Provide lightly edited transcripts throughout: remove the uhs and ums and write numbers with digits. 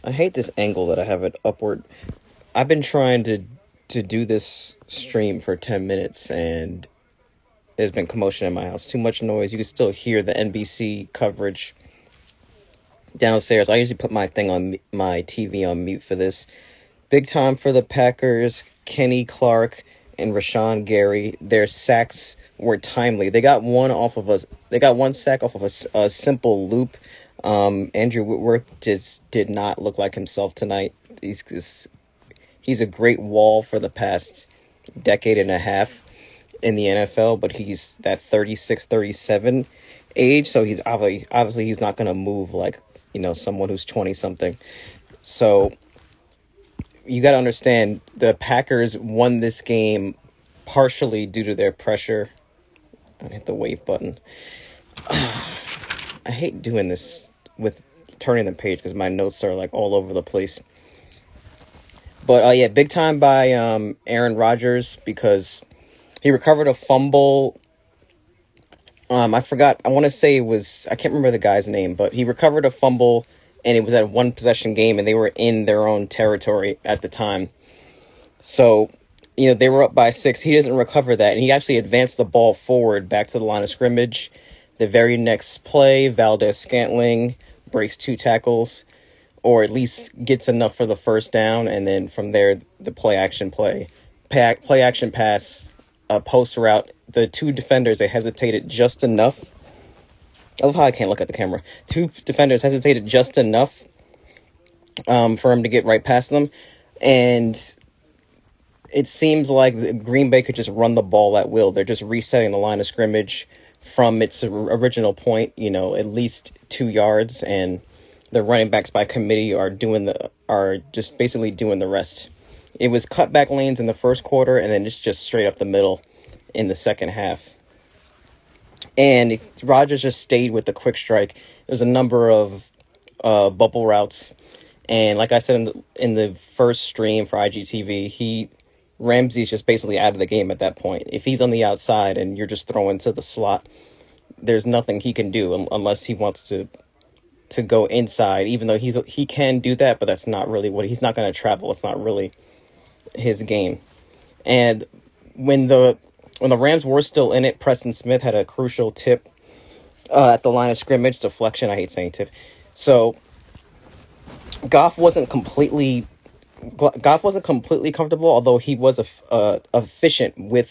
I hate this angle that I have it upward. I've been trying to do this stream for 10 minutes and there's been commotion in my house. Too much noise. You can still hear the NBC coverage downstairs. I usually put my thing on my TV on mute for this. Big time for the Packers. Kenny Clark and Rashawn Gary. Their sacks were timely. They got one off of us. They got one sack off of a simple loop. Andrew Whitworth just did not look like himself tonight. He's a great wall for the past decade and a half in the NFL, but he's that 36, 37 age, so he's obviously he's not going to move like, someone who's 20 something. So you got to understand the Packers won this game partially due to their pressure. I hit the wave button. I hate doing this with turning the page because my notes are like all over the place. But yeah, big time by Aaron Rodgers because he recovered a fumble. I forgot. I want to say I can't remember the guy's name, but he recovered a fumble and it was at a one possession game and they were in their own territory at the time. So, they were up by 6. He doesn't recover that. And he actually advanced the ball forward back to the line of scrimmage. The very next play, Valdez-Scantling breaks 2 tackles, or at least gets enough for the first down. And then from there, the play action pass, post route. The 2 defenders, they hesitated just enough. I love how I can't look at the camera. 2 defenders hesitated just enough for him to get right past them. And it seems like Green Bay could just run the ball at will. They're just resetting the line of scrimmage from its original point, at least 2 yards, and the running backs by committee are just basically doing the rest. It was cutback lanes in the first quarter, and then it's just straight up the middle in the second half. And Rodgers just stayed with the quick strike. There's a number of bubble routes, and like I said in the first stream for IGTV, Ramsey's just basically out of the game at that point. If he's on the outside and you're just throwing to the slot, there's nothing he can do unless he wants to go inside, even though he can do that, but that's not really he's not going to travel. It's not really his game. And when the Rams were still in it, Preston Smith had a crucial tip at the line of scrimmage, deflection. I hate saying tip. So Goff wasn't completely comfortable, although he was efficient with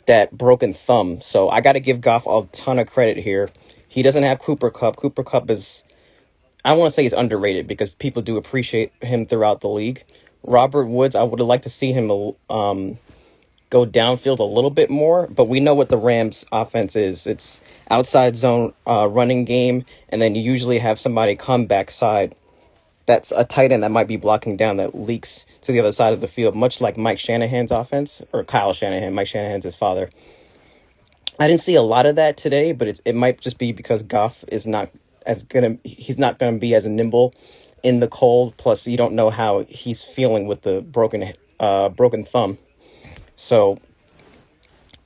that broken thumb. So I got to give Goff a ton of credit here. He doesn't have Cooper Kupp. Cooper Kupp I want to say he's underrated because people do appreciate him throughout the league. Robert Woods, I would have liked to see him go downfield a little bit more, but we know what the Rams offense is. It's outside zone running game, and then you usually have somebody come backside. That's a tight end that might be blocking down that leaks to the other side of the field, much like Mike Shanahan's offense, or Kyle Shanahan. Mike Shanahan's his father. I didn't see a lot of that today, but it might just be because Goff is not he's not going to be as nimble in the cold. Plus, you don't know how he's feeling with the broken thumb. So,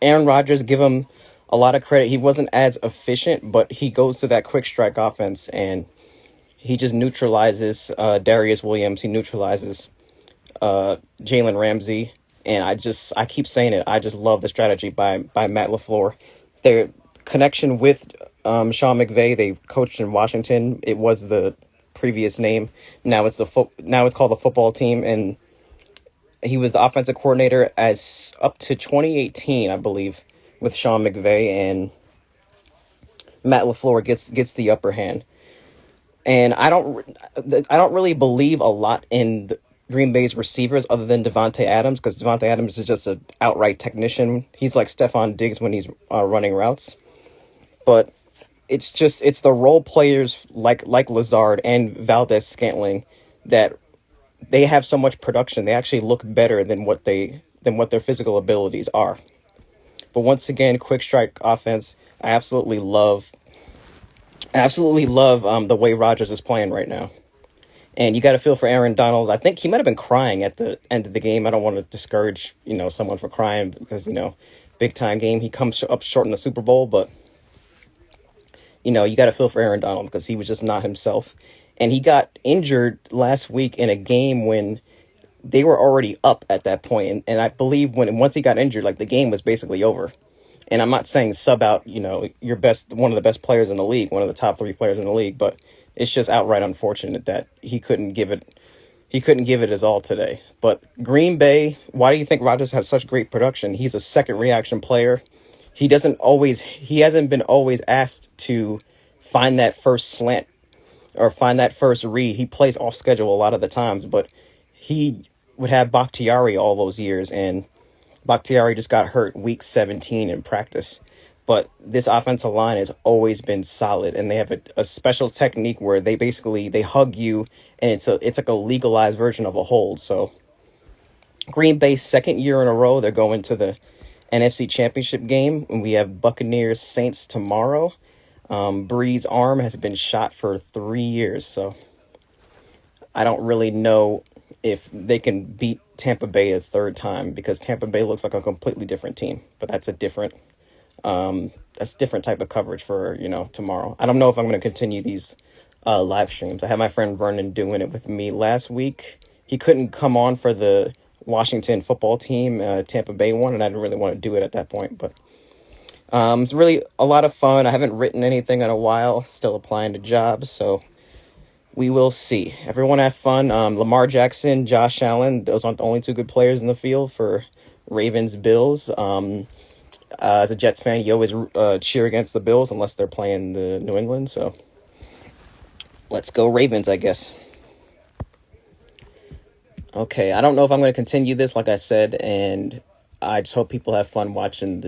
Aaron Rodgers, give him a lot of credit. He wasn't as efficient, but he goes to that quick strike offense and he just neutralizes Darius Williams. He neutralizes Jalen Ramsey. And I keep saying it. I just love the strategy by Matt LaFleur. Their connection with Sean McVay, they coached in Washington. It was the previous name. Now it's called the football team. And he was the offensive coordinator as up to 2018, I believe, with Sean McVay. And Matt LaFleur gets the upper hand. And I don't really believe a lot in Green Bay's receivers other than Devontae Adams, because Devontae Adams is just an outright technician. He's like Stephon Diggs when he's running routes. But it's the role players like Lazard and Valdez-Scantling that they have so much production. They actually look better than what their physical abilities are. But once again, quick strike offense. I absolutely love the way Rodgers is playing right now. And you got to feel for Aaron Donald. I think he might have been crying at the end of the game. I don't want to discourage, someone for crying because, big time game. He comes up short in the Super Bowl, but, you got to feel for Aaron Donald because he was just not himself. And he got injured last week in a game when they were already up at that point. And I believe once he got injured, like the game was basically over. And I'm not saying sub out, your one of the best players in the league, one of the top 3 players in the league, but it's just outright unfortunate that he couldn't give it his all today. But Green Bay, why do you think Rodgers has such great production? He's a second reaction player. He hasn't been always asked to find that first slant or find that first read. He plays off schedule a lot of the times, but he would have Bakhtiari all those years, and Bakhtiari just got hurt week 17 in practice. But this offensive line has always been solid, and they have a special technique where they hug you, and it's like a legalized version of a hold. So Green Bay's second year in a row, they're going to the NFC Championship game, and we have Buccaneers Saints tomorrow. Bree's arm has been shot for 3 years, so I don't really know if they can beat Tampa Bay a third time, because Tampa Bay looks like a completely different team. But that's a different type of coverage for tomorrow. I don't know if I'm going to continue these live streams. I had my friend Vernon doing it with me last week. He couldn't come on for the Washington football team Tampa Bay one, and I didn't really want to do it at that point. But it's really a lot of fun. I haven't written anything in a while. Still applying to jobs, so we will see. Everyone have fun. Lamar Jackson, Josh Allen, those aren't the only 2 good players in the field for Ravens Bills. As a Jets fan, you always cheer against the Bills unless they're playing the New England. So let's go Ravens, I guess. Okay, I don't know if I'm going to continue this, like I said, and I just hope people have fun watching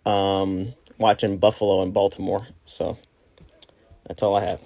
watching Buffalo and Baltimore. So that's all I have.